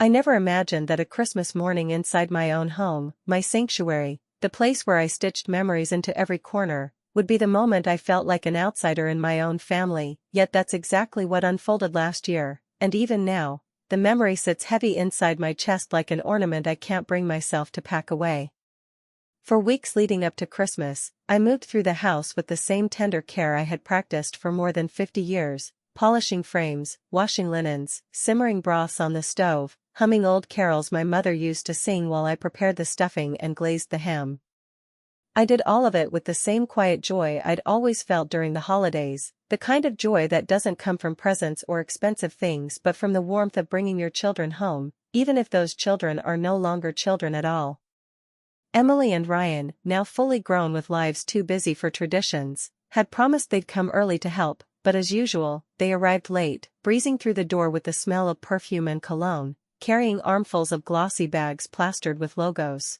I never imagined that a Christmas morning inside my own home, my sanctuary, the place where I stitched memories into every corner, would be the moment I felt like an outsider in my own family, yet that's exactly what unfolded last year, and even now, the memory sits heavy inside my chest like an ornament I can't bring myself to pack away. For weeks leading up to Christmas, I moved through the house with the same tender care I had practiced for more than 50 years, polishing frames, washing linens, simmering broths on the stove, humming old carols my mother used to sing while I prepared the stuffing and glazed the ham. I did all of it with the same quiet joy I'd always felt during the holidays, the kind of joy that doesn't come from presents or expensive things but from the warmth of bringing your children home, even if those children are no longer children at all. Emily and Ryan, now fully grown with lives too busy for traditions, had promised they'd come early to help, but as usual, they arrived late, breezing through the door with the smell of perfume and cologne, carrying armfuls of glossy bags plastered with logos.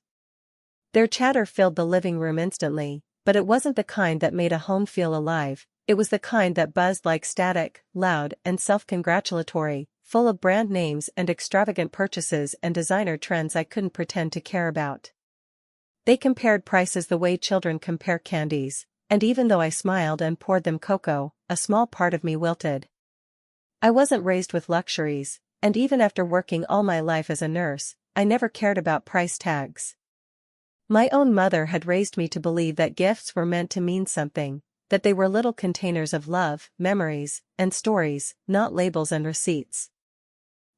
Their chatter filled the living room instantly, but it wasn't the kind that made a home feel alive, it was the kind that buzzed like static, loud and self-congratulatory, full of brand names and extravagant purchases and designer trends I couldn't pretend to care about. They compared prices the way children compare candies, and even though I smiled and poured them cocoa, a small part of me wilted. I wasn't raised with luxuries, and even after working all my life as a nurse, I never cared about price tags. My own mother had raised me to believe that gifts were meant to mean something, that they were little containers of love, memories, and stories, not labels and receipts.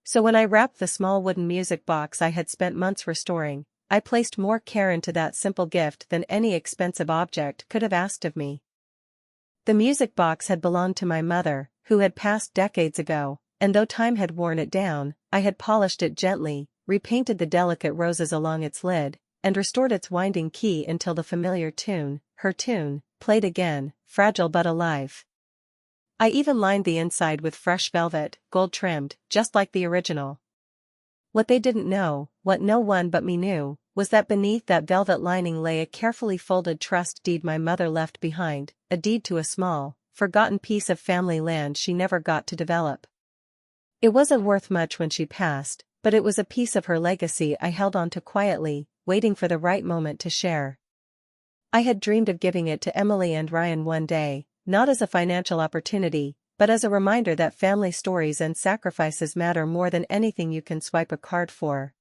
So when I wrapped the small wooden music box I had spent months restoring, I placed more care into that simple gift than any expensive object could have asked of me. The music box had belonged to my mother, who had passed decades ago, and though time had worn it down, I had polished it gently, repainted the delicate roses along its lid, and restored its winding key until the familiar tune, her tune, played again, fragile but alive. I even lined the inside with fresh velvet, gold-trimmed, just like the original. What they didn't know, what no one but me knew, was that beneath that velvet lining lay a carefully folded trust deed my mother left behind, a deed to a small, forgotten piece of family land she never got to develop. It wasn't worth much when she passed, but it was a piece of her legacy I held on to quietly, waiting for the right moment to share. I had dreamed of giving it to Emily and Ryan one day, not as a financial opportunity, but as a reminder that family stories and sacrifices matter more than anything you can swipe a card for.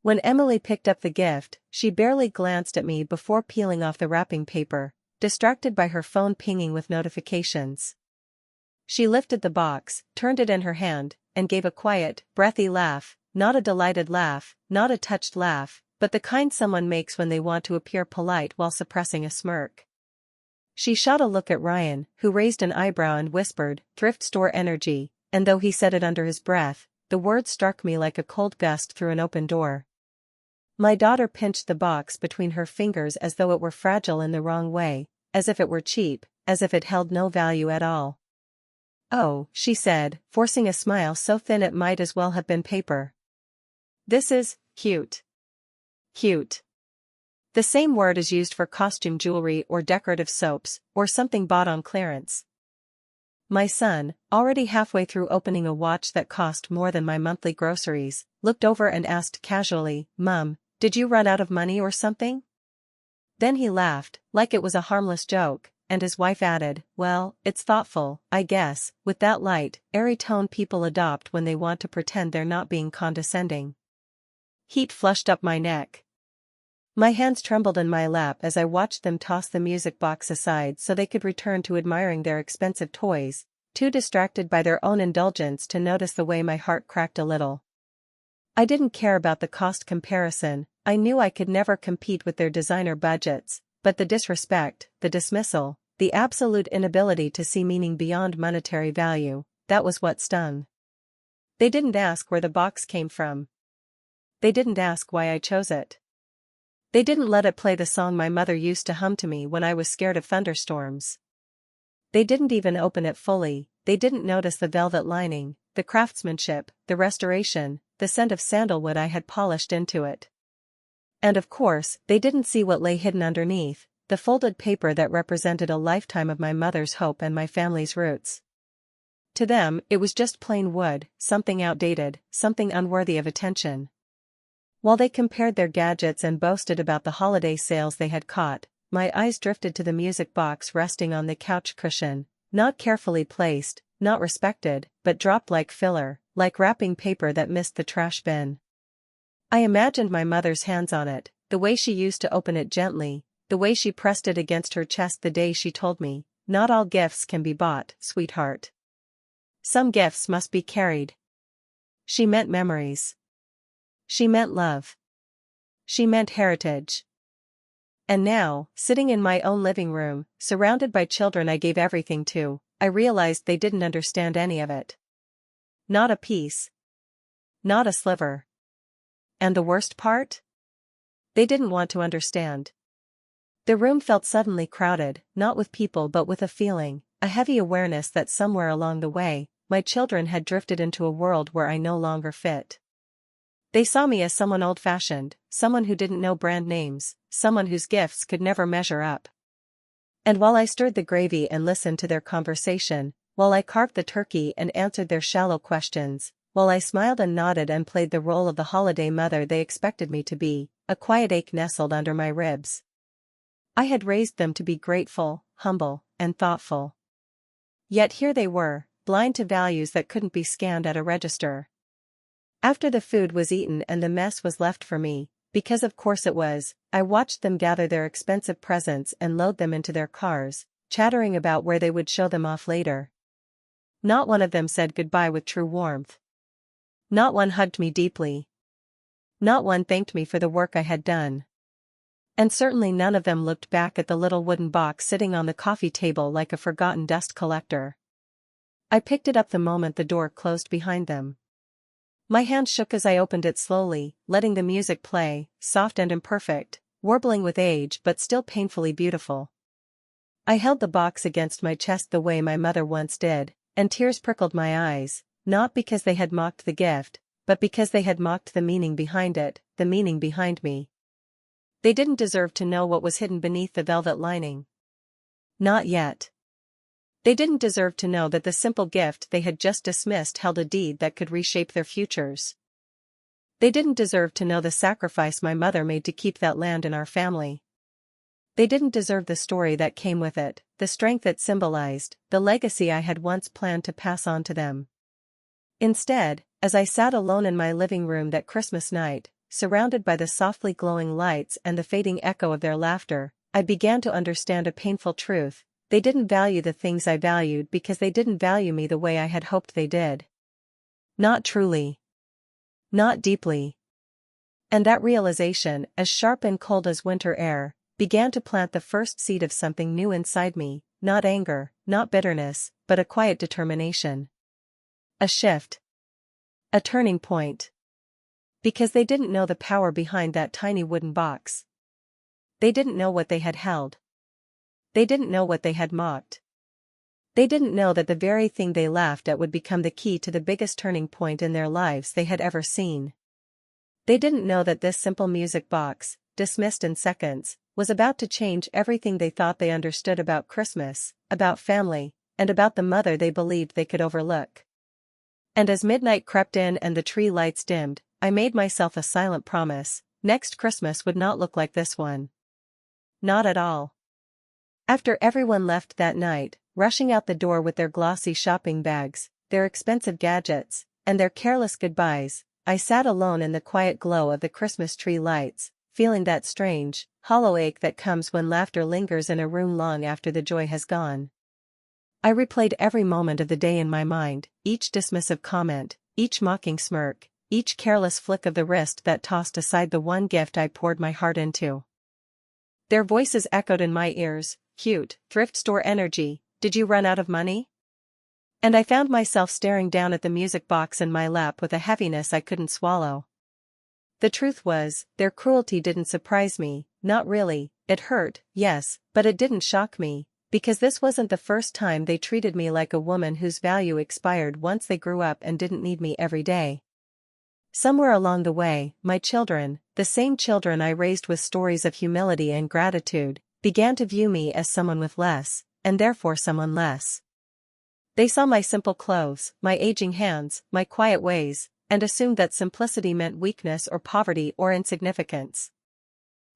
When Emily picked up the gift, she barely glanced at me before peeling off the wrapping paper, distracted by her phone pinging with notifications. She lifted the box, turned it in her hand, and gave a quiet, breathy laugh, not a delighted laugh, not a touched laugh, but the kind someone makes when they want to appear polite while suppressing a smirk. She shot a look at Ryan, who raised an eyebrow and whispered, "Thrift store energy," and though he said it under his breath, the words struck me like a cold gust through an open door. My daughter pinched the box between her fingers as though it were fragile in the wrong way, as if it were cheap, as if it held no value at all. "Oh," she said, forcing a smile so thin it might as well have been paper. "This is cute." Cute. The same word is used for costume jewelry or decorative soaps, or something bought on clearance. My son, already halfway through opening a watch that cost more than my monthly groceries, looked over and asked casually, "Mum, did you run out of money or something?" Then he laughed, like it was a harmless joke, and his wife added, "Well, it's thoughtful, I guess," with that light, airy tone people adopt when they want to pretend they're not being condescending. Heat flushed up my neck. My hands trembled in my lap as I watched them toss the music box aside so they could return to admiring their expensive toys, too distracted by their own indulgence to notice the way my heart cracked a little. I didn't care about the cost comparison, I knew I could never compete with their designer budgets, but the disrespect, the dismissal, the absolute inability to see meaning beyond monetary value, that was what stung. They didn't ask where the box came from. They didn't ask why I chose it. They didn't let it play the song my mother used to hum to me when I was scared of thunderstorms. They didn't even open it fully, they didn't notice the velvet lining, the craftsmanship, the restoration, the scent of sandalwood I had polished into it. And of course, they didn't see what lay hidden underneath, the folded paper that represented a lifetime of my mother's hope and my family's roots. To them, it was just plain wood, something outdated, something unworthy of attention. While they compared their gadgets and boasted about the holiday sales they had caught, my eyes drifted to the music box resting on the couch cushion, not carefully placed, not respected, but dropped like filler, like wrapping paper that missed the trash bin. I imagined my mother's hands on it, the way she used to open it gently, the way she pressed it against her chest the day she told me, "Not all gifts can be bought, sweetheart. Some gifts must be carried." She meant memories. She meant love. She meant heritage. And now, sitting in my own living room, surrounded by children I gave everything to, I realized they didn't understand any of it. Not a piece. Not a sliver. And the worst part? They didn't want to understand. The room felt suddenly crowded, not with people but with a feeling, a heavy awareness that somewhere along the way, my children had drifted into a world where I no longer fit. They saw me as someone old-fashioned, someone who didn't know brand names, someone whose gifts could never measure up. And while I stirred the gravy and listened to their conversation, while I carved the turkey and answered their shallow questions, while I smiled and nodded and played the role of the holiday mother they expected me to be, a quiet ache nestled under my ribs. I had raised them to be grateful, humble, and thoughtful. Yet here they were, blind to values that couldn't be scanned at a register. After the food was eaten and the mess was left for me, because of course it was, I watched them gather their expensive presents and load them into their cars, chattering about where they would show them off later. Not one of them said goodbye with true warmth. Not one hugged me deeply. Not one thanked me for the work I had done. And certainly none of them looked back at the little wooden box sitting on the coffee table like a forgotten dust collector. I picked it up the moment the door closed behind them. My hand shook as I opened it slowly, letting the music play, soft and imperfect, warbling with age but still painfully beautiful. I held the box against my chest the way my mother once did, and tears prickled my eyes, not because they had mocked the gift, but because they had mocked the meaning behind it, the meaning behind me. They didn't deserve to know what was hidden beneath the velvet lining. Not yet. They didn't deserve to know that the simple gift they had just dismissed held a deed that could reshape their futures. They didn't deserve to know the sacrifice my mother made to keep that land in our family. They didn't deserve the story that came with it, the strength it symbolized, the legacy I had once planned to pass on to them. Instead, as I sat alone in my living room that Christmas night, surrounded by the softly glowing lights and the fading echo of their laughter, I began to understand a painful truth. They didn't value the things I valued because they didn't value me the way I had hoped they did. Not truly. Not deeply. And that realization, as sharp and cold as winter air, began to plant the first seed of something new inside me, not anger, not bitterness, but a quiet determination. A shift. A turning point. Because they didn't know the power behind that tiny wooden box. They didn't know what they had held. They didn't know what they had mocked. They didn't know that the very thing they laughed at would become the key to the biggest turning point in their lives they had ever seen. They didn't know that this simple music box, dismissed in seconds, was about to change everything they thought they understood about Christmas, about family, and about the mother they believed they could overlook. And as midnight crept in and the tree lights dimmed, I made myself a silent promise: next Christmas would not look like this one. Not at all. After everyone left that night, rushing out the door with their glossy shopping bags, their expensive gadgets, and their careless goodbyes, I sat alone in the quiet glow of the Christmas tree lights, feeling that strange, hollow ache that comes when laughter lingers in a room long after the joy has gone. I replayed every moment of the day in my mind, each dismissive comment, each mocking smirk, each careless flick of the wrist that tossed aside the one gift I poured my heart into. Their voices echoed in my ears: "Cute, thrift store energy, did you run out of money?" And I found myself staring down at the music box in my lap with a heaviness I couldn't swallow. The truth was, their cruelty didn't surprise me, not really. It hurt, yes, but it didn't shock me, because this wasn't the first time they treated me like a woman whose value expired once they grew up and didn't need me every day. Somewhere along the way, my children, the same children I raised with stories of humility and gratitude, began to view me as someone with less, and therefore someone less. They saw my simple clothes, my aging hands, my quiet ways, and assumed that simplicity meant weakness or poverty or insignificance.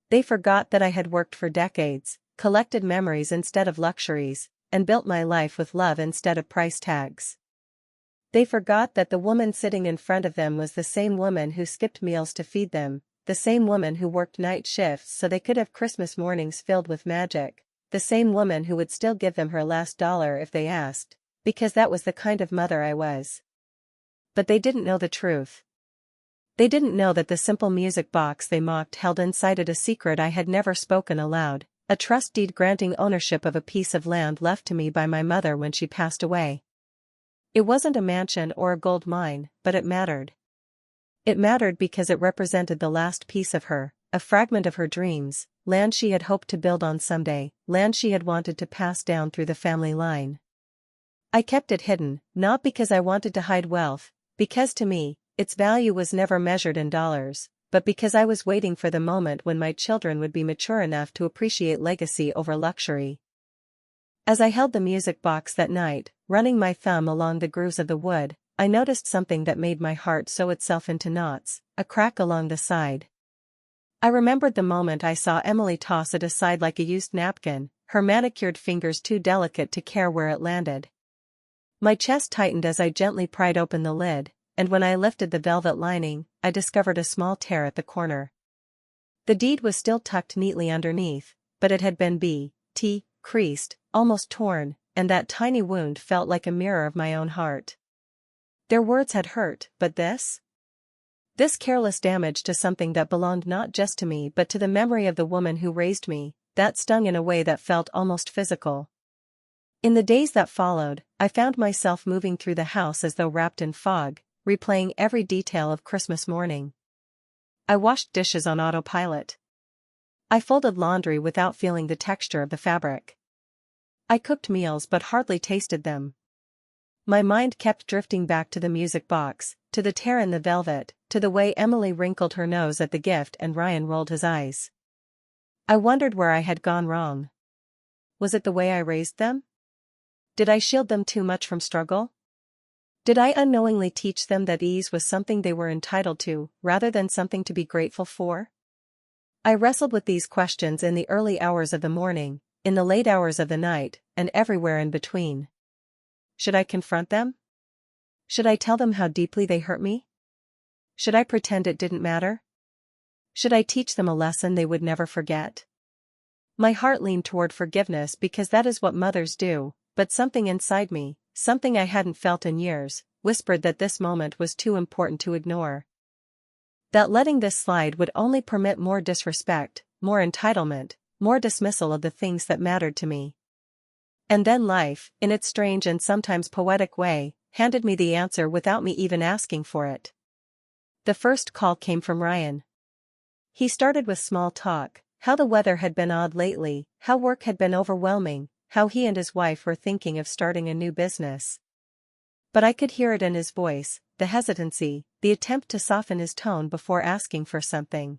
They forgot that I had worked for decades, collected memories instead of luxuries, and built my life with love instead of price tags. They forgot that the woman sitting in front of them was the same woman who skipped meals to feed them, the same woman who worked night shifts so they could have Christmas mornings filled with magic, the same woman who would still give them her last dollar if they asked, because that was the kind of mother I was. But they didn't know the truth. They didn't know that the simple music box they mocked held inside it a secret I had never spoken aloud, a trust deed granting ownership of a piece of land left to me by my mother when she passed away. It wasn't a mansion or a gold mine, but it mattered. It mattered because it represented the last piece of her, a fragment of her dreams, land she had hoped to build on someday, land she had wanted to pass down through the family line. I kept it hidden, not because I wanted to hide wealth, because to me, its value was never measured in dollars, but because I was waiting for the moment when my children would be mature enough to appreciate legacy over luxury. As I held the music box that night, running my thumb along the grooves of the wood, I noticed something that made my heart sew itself into knots, a crack along the side. I remembered the moment I saw Emily toss it aside like a used napkin, her manicured fingers too delicate to care where it landed. My chest tightened as I gently pried open the lid, and when I lifted the velvet lining, I discovered a small tear at the corner. The deed was still tucked neatly underneath, but it had been creased, almost torn, and that tiny wound felt like a mirror of my own heart. Their words had hurt, but this? This careless damage to something that belonged not just to me but to the memory of the woman who raised me, that stung in a way that felt almost physical. In the days that followed, I found myself moving through the house as though wrapped in fog, replaying every detail of Christmas morning. I washed dishes on autopilot. I folded laundry without feeling the texture of the fabric. I cooked meals but hardly tasted them. My mind kept drifting back to the music box, to the tear in the velvet, to the way Emily wrinkled her nose at the gift and Ryan rolled his eyes. I wondered where I had gone wrong. Was it the way I raised them? Did I shield them too much from struggle? Did I unknowingly teach them that ease was something they were entitled to, rather than something to be grateful for? I wrestled with these questions in the early hours of the morning, in the late hours of the night, and everywhere in between. Should I confront them? Should I tell them how deeply they hurt me? Should I pretend it didn't matter? Should I teach them a lesson they would never forget? My heart leaned toward forgiveness because that is what mothers do, but something inside me, something I hadn't felt in years, whispered that this moment was too important to ignore. That letting this slide would only permit more disrespect, more entitlement, more dismissal of the things that mattered to me. And then life, in its strange and sometimes poetic way, handed me the answer without me even asking for it. The first call came from Ryan. He started with small talk, how the weather had been odd lately, how work had been overwhelming, how he and his wife were thinking of starting a new business. But I could hear it in his voice, the hesitancy, the attempt to soften his tone before asking for something.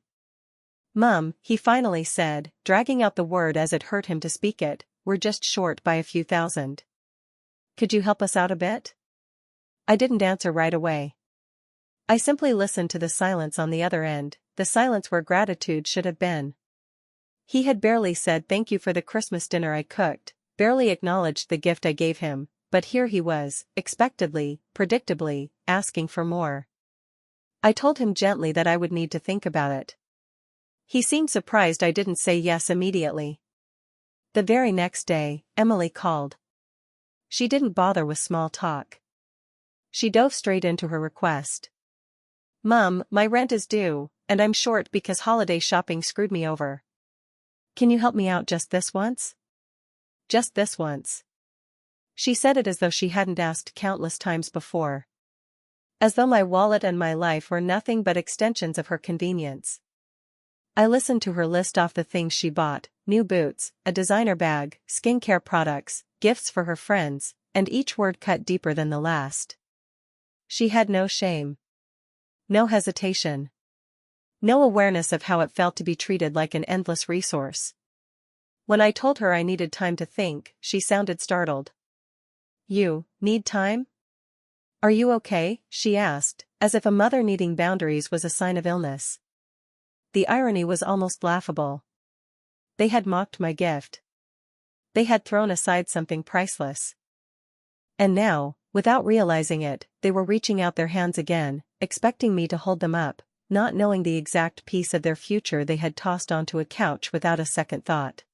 "Mum," he finally said, dragging out the word as it hurt him to speak it, "we're just short by a few thousand. Could you help us out a bit?" I didn't answer right away. I simply listened to the silence on the other end, the silence where gratitude should have been. He had barely said thank you for the Christmas dinner I cooked, barely acknowledged the gift I gave him, but here he was, expectedly, predictably, asking for more. I told him gently that I would need to think about it. He seemed surprised I didn't say yes immediately. The very next day, Emily called. She didn't bother with small talk. She dove straight into her request. "Mum, my rent is due, and I'm short because holiday shopping screwed me over. Can you help me out just this once? Just this once." She said it as though she hadn't asked countless times before. As though my wallet and my life were nothing but extensions of her convenience. I listened to her list off the things she bought, new boots, a designer bag, skincare products, gifts for her friends, and each word cut deeper than the last. She had no shame. No hesitation. No awareness of how it felt to be treated like an endless resource. When I told her I needed time to think, she sounded startled. You need time? Are you okay? She asked, as if a mother needing boundaries was a sign of illness. The irony was almost laughable. They had mocked my gift. They had thrown aside something priceless. And now, without realizing it, they were reaching out their hands again, expecting me to hold them up, not knowing the exact piece of their future they had tossed onto a couch without a second thought.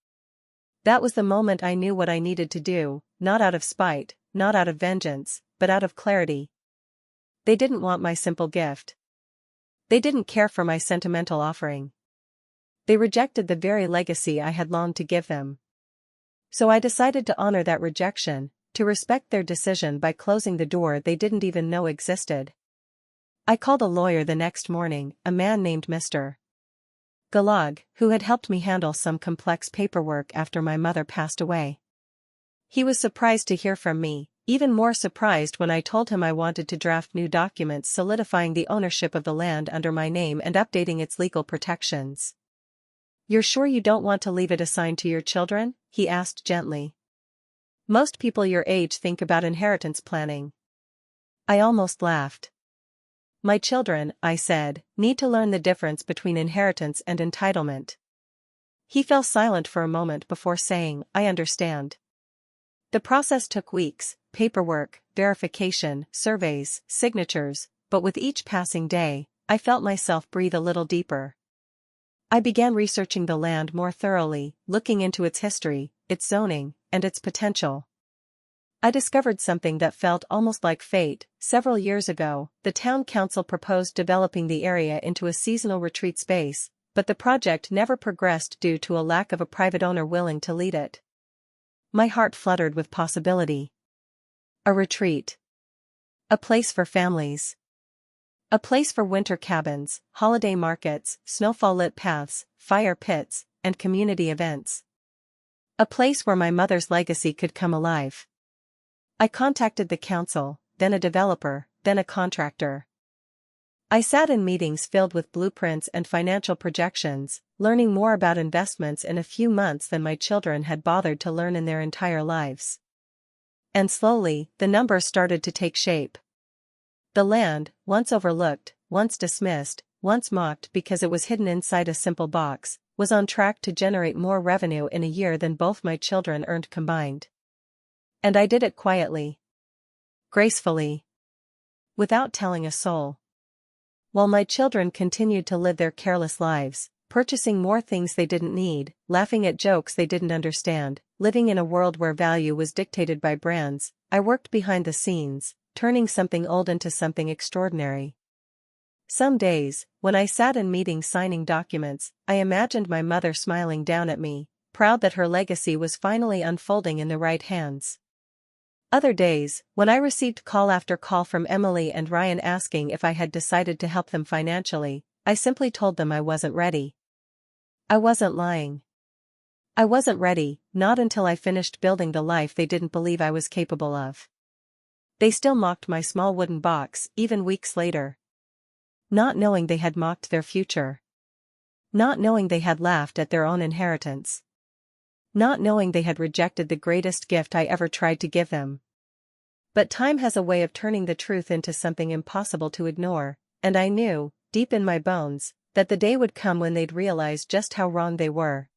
That was the moment I knew what I needed to do, not out of spite, not out of vengeance, but out of clarity. They didn't want my simple gift. They didn't care for my sentimental offering. They rejected the very legacy I had longed to give them. So I decided to honor that rejection, to respect their decision by closing the door they didn't even know existed. I called a lawyer the next morning, a man named Mr. Galag, who had helped me handle some complex paperwork after my mother passed away. He was surprised to hear from me, even more surprised when I told him I wanted to draft new documents solidifying the ownership of the land under my name and updating its legal protections. "You're sure you don't want to leave it assigned to your children?" he asked gently. "Most people your age think about inheritance planning." I almost laughed. "My children," I said, "need to learn the difference between inheritance and entitlement." He fell silent for a moment before saying, "I understand." The process took weeks, paperwork, verification, surveys, signatures, but with each passing day, I felt myself breathe a little deeper. I began researching the land more thoroughly, looking into its history, its zoning, and its potential. I discovered something that felt almost like fate. Several years ago, the town council proposed developing the area into a seasonal retreat space, but the project never progressed due to a lack of a private owner willing to lead it. My heart fluttered with possibility. A retreat. A place for families. A place for winter cabins, holiday markets, snowfall-lit paths, fire pits, and community events. A place where my mother's legacy could come alive. I contacted the council, then a developer, then a contractor. I sat in meetings filled with blueprints and financial projections, learning more about investments in a few months than my children had bothered to learn in their entire lives. And slowly, the numbers started to take shape. The land, once overlooked, once dismissed, once mocked because it was hidden inside a simple box, was on track to generate more revenue in a year than both my children earned combined. And I did it quietly. Gracefully. Without telling a soul. While my children continued to live their careless lives, purchasing more things they didn't need, laughing at jokes they didn't understand, living in a world where value was dictated by brands, I worked behind the scenes, turning something old into something extraordinary. Some days, when I sat in meetings signing documents, I imagined my mother smiling down at me, proud that her legacy was finally unfolding in the right hands. Other days, when I received call after call from Emily and Ryan asking if I had decided to help them financially, I simply told them I wasn't ready. I wasn't lying. I wasn't ready, not until I finished building the life they didn't believe I was capable of. They still mocked my small wooden box, even weeks later. Not knowing they had mocked their future. Not knowing they had laughed at their own inheritance. Not knowing they had rejected the greatest gift I ever tried to give them. But time has a way of turning the truth into something impossible to ignore, and I knew, deep in my bones, that the day would come when they'd realize just how wrong they were.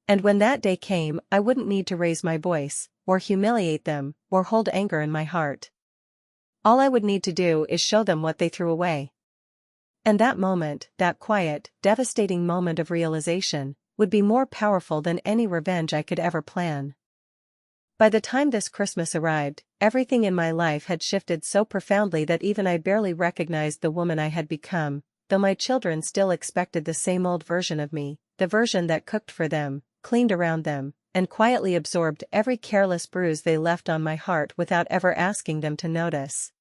And when that day came, I wouldn't need to raise my voice, or humiliate them, or hold anger in my heart. All I would need to do is show them what they threw away. And that moment, that quiet, devastating moment of realization, would be more powerful than any revenge I could ever plan. By the time this Christmas arrived, everything in my life had shifted so profoundly that even I barely recognized the woman I had become, though my children still expected the same old version of me, the version that cooked for them, cleaned around them, and quietly absorbed every careless bruise they left on my heart without ever asking them to notice.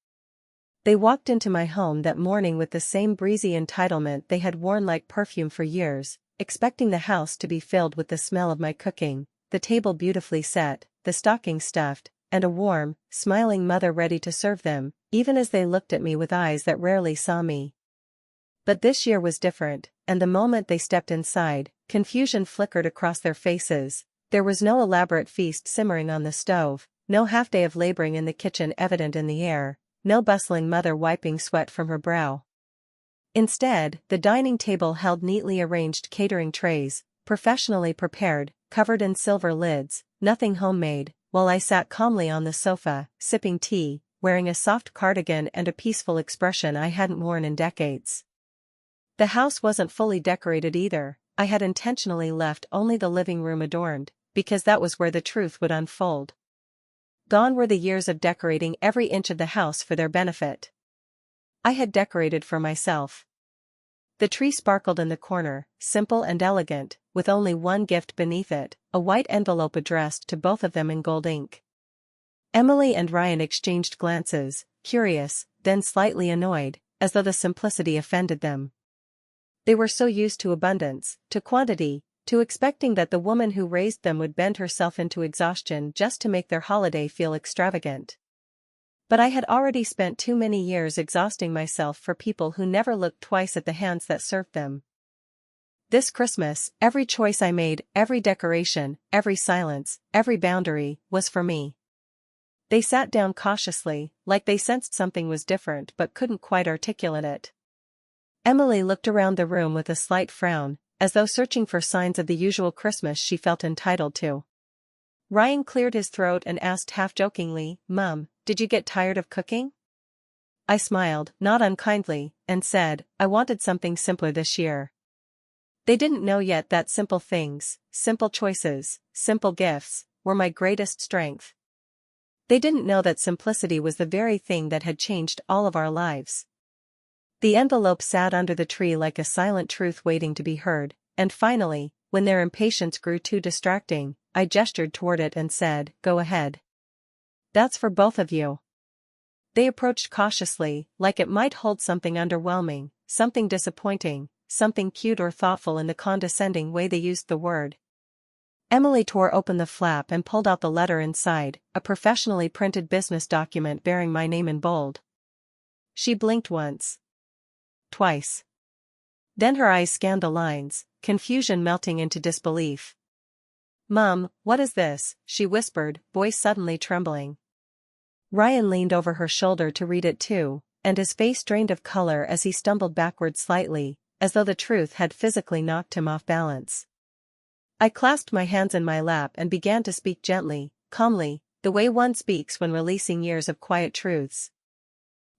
They walked into my home that morning with the same breezy entitlement they had worn like perfume for years, expecting the house to be filled with the smell of my cooking, the table beautifully set, the stockings stuffed, and a warm, smiling mother ready to serve them, even as they looked at me with eyes that rarely saw me. But this year was different, and the moment they stepped inside, confusion flickered across their faces. There was no elaborate feast simmering on the stove, no half day of laboring in the kitchen evident in the air, no bustling mother wiping sweat from her brow. Instead, the dining table held neatly arranged catering trays, professionally prepared, covered in silver lids, nothing homemade, while I sat calmly on the sofa, sipping tea, wearing a soft cardigan and a peaceful expression I hadn't worn in decades. The house wasn't fully decorated either. I had intentionally left only the living room adorned, because that was where the truth would unfold. Gone were the years of decorating every inch of the house for their benefit. I had decorated for myself. The tree sparkled in the corner, simple and elegant, with only one gift beneath it, a white envelope addressed to both of them in gold ink. Emily and Ryan exchanged glances, curious, then slightly annoyed, as though the simplicity offended them. They were so used to abundance, to quantity, to expecting that the woman who raised them would bend herself into exhaustion just to make their holiday feel extravagant. But I had already spent too many years exhausting myself for people who never looked twice at the hands that served them. This Christmas, every choice I made, every decoration, every silence, every boundary, was for me. They sat down cautiously, like they sensed something was different but couldn't quite articulate it. Emily looked around the room with a slight frown, as though searching for signs of the usual Christmas she felt entitled to. Ryan cleared his throat and asked half-jokingly, "Mum, did you get tired of cooking?" I smiled, not unkindly, and said, "I wanted something simpler this year." They didn't know yet that simple things, simple choices, simple gifts, were my greatest strength. They didn't know that simplicity was the very thing that had changed all of our lives. The envelope sat under the tree like a silent truth waiting to be heard, and finally, when their impatience grew too distracting, I gestured toward it and said, "Go ahead. That's for both of you." They approached cautiously, like it might hold something underwhelming, something disappointing, something cute or thoughtful in the condescending way they used the word. Emily tore open the flap and pulled out the letter inside, a professionally printed business document bearing my name in bold. She blinked once. Twice. Then her eyes scanned the lines, confusion melting into disbelief. "Mum, what is this?" she whispered, voice suddenly trembling. Ryan leaned over her shoulder to read it too, and his face drained of color as he stumbled backward slightly, as though the truth had physically knocked him off balance. I clasped my hands in my lap and began to speak gently, calmly, the way one speaks when releasing years of quiet truths.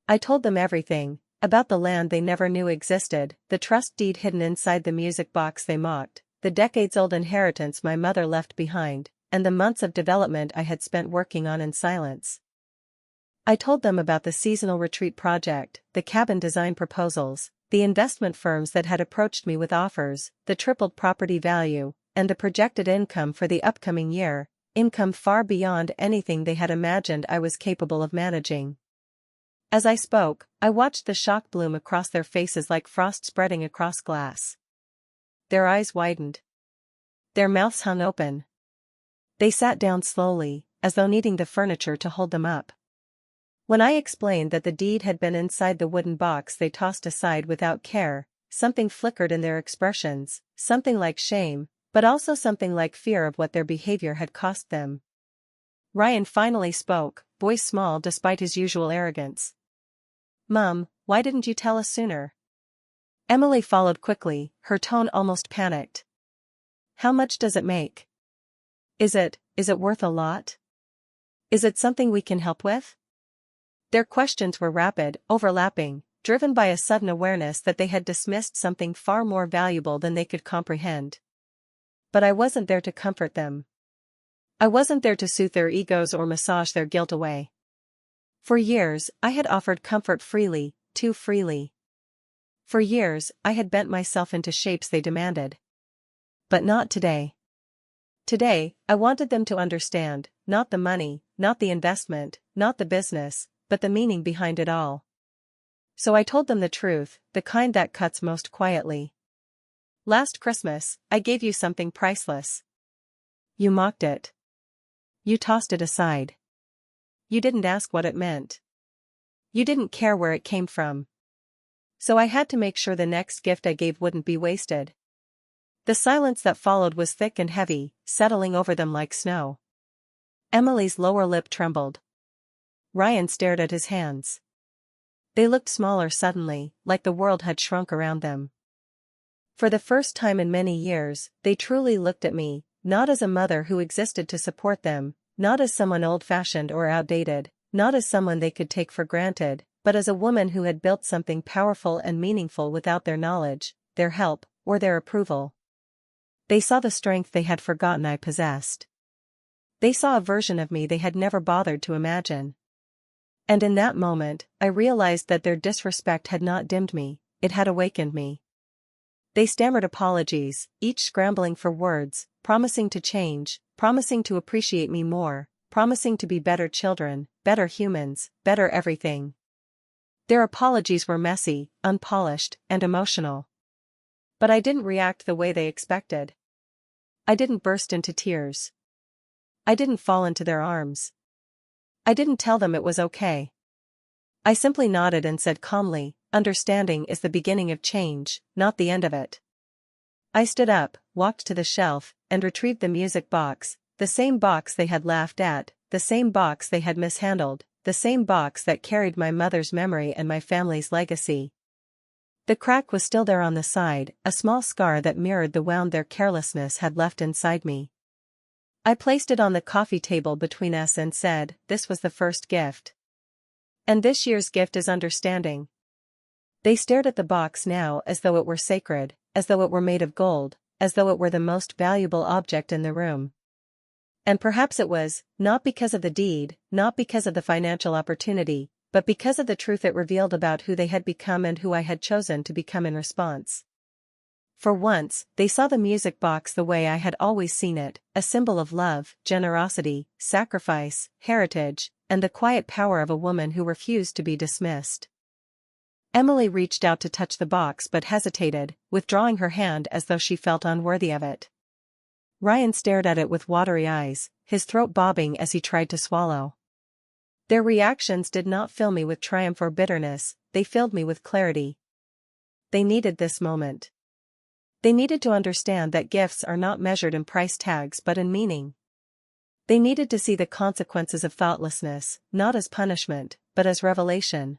I told them everything, about the land they never knew existed, the trust deed hidden inside the music box they mocked, the decades-old inheritance my mother left behind, and the months of development I had spent working on in silence. I told them about the seasonal retreat project, the cabin design proposals, the investment firms that had approached me with offers, the tripled property value, and the projected income for the upcoming year, income far beyond anything they had imagined I was capable of managing. As I spoke, I watched the shock bloom across their faces like frost spreading across glass. Their eyes widened. Their mouths hung open. They sat down slowly, as though needing the furniture to hold them up. When I explained that the deed had been inside the wooden box they tossed aside without care, something flickered in their expressions, something like shame, but also something like fear of what their behavior had cost them. Ryan finally spoke, voice small despite his usual arrogance. "Mum, why didn't you tell us sooner?" Emily followed quickly, her tone almost panicked. "How much does it make? Is it worth a lot? Is it something we can help with?" Their questions were rapid, overlapping, driven by a sudden awareness that they had dismissed something far more valuable than they could comprehend. But I wasn't there to comfort them. I wasn't there to soothe their egos or massage their guilt away. For years, I had offered comfort freely, too freely. For years, I had bent myself into shapes they demanded. But not today. Today, I wanted them to understand, not the money, not the investment, not the business, but the meaning behind it all. So I told them the truth, the kind that cuts most quietly. "Last Christmas, I gave you something priceless. You mocked it. You tossed it aside. You didn't ask what it meant. You didn't care where it came from. So I had to make sure the next gift I gave wouldn't be wasted." The silence that followed was thick and heavy, settling over them like snow. Emily's lower lip trembled. Ryan stared at his hands. They looked smaller suddenly, like the world had shrunk around them. For the first time in many years, they truly looked at me, not as a mother who existed to support them, not as someone old-fashioned or outdated, not as someone they could take for granted, but as a woman who had built something powerful and meaningful without their knowledge, their help, or their approval. They saw the strength they had forgotten I possessed. They saw a version of me they had never bothered to imagine. And in that moment, I realized that their disrespect had not dimmed me, it had awakened me. They stammered apologies, each scrambling for words, promising to change, promising to appreciate me more, promising to be better children, better humans, better everything. Their apologies were messy, unpolished, and emotional. But I didn't react the way they expected. I didn't burst into tears. I didn't fall into their arms. I didn't tell them it was okay. I simply nodded and said calmly, understanding is the beginning of change, not the end of it. I stood up, walked to the shelf, and retrieved the music box, the same box they had laughed at, the same box they had mishandled, the same box that carried my mother's memory and my family's legacy. The crack was still there on the side, a small scar that mirrored the wound their carelessness had left inside me. I placed it on the coffee table between us and said, this was the first gift. And this year's gift is understanding. They stared at the box now as though it were sacred, as though it were made of gold, as though it were the most valuable object in the room. And perhaps it was, not because of the deed, not because of the financial opportunity, but because of the truth it revealed about who they had become and who I had chosen to become in response. For once, they saw the music box the way I had always seen it, a symbol of love, generosity, sacrifice, heritage, and the quiet power of a woman who refused to be dismissed. Emily reached out to touch the box but hesitated, withdrawing her hand as though she felt unworthy of it. Ryan stared at it with watery eyes, his throat bobbing as he tried to swallow. Their reactions did not fill me with triumph or bitterness, they filled me with clarity. They needed this moment. They needed to understand that gifts are not measured in price tags but in meaning. They needed to see the consequences of thoughtlessness, not as punishment, but as revelation.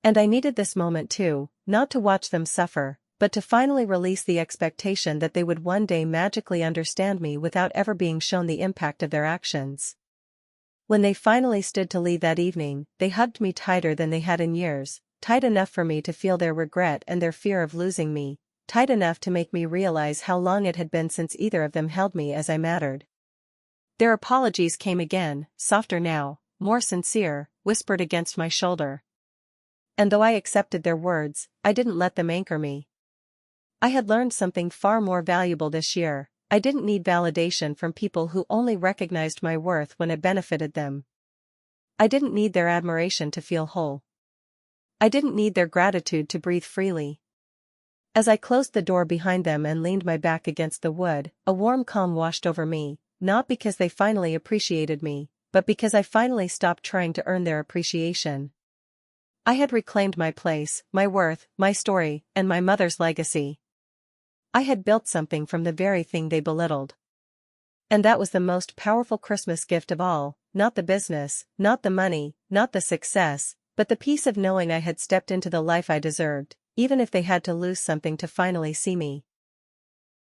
And I needed this moment too, not to watch them suffer, but to finally release the expectation that they would one day magically understand me without ever being shown the impact of their actions. When they finally stood to leave that evening, they hugged me tighter than they had in years, tight enough for me to feel their regret and their fear of losing me, tight enough to make me realize how long it had been since either of them held me as I mattered. Their apologies came again, softer now, more sincere, whispered against my shoulder. And though I accepted their words, I didn't let them anchor me. I had learned something far more valuable this year. I didn't need validation from people who only recognized my worth when it benefited them. I didn't need their admiration to feel whole. I didn't need their gratitude to breathe freely. As I closed the door behind them and leaned my back against the wood, a warm calm washed over me, not because they finally appreciated me, but because I finally stopped trying to earn their appreciation. I had reclaimed my place, my worth, my story, and my mother's legacy. I had built something from the very thing they belittled. And that was the most powerful Christmas gift of all, not the business, not the money, not the success, but the peace of knowing I had stepped into the life I deserved, even if they had to lose something to finally see me.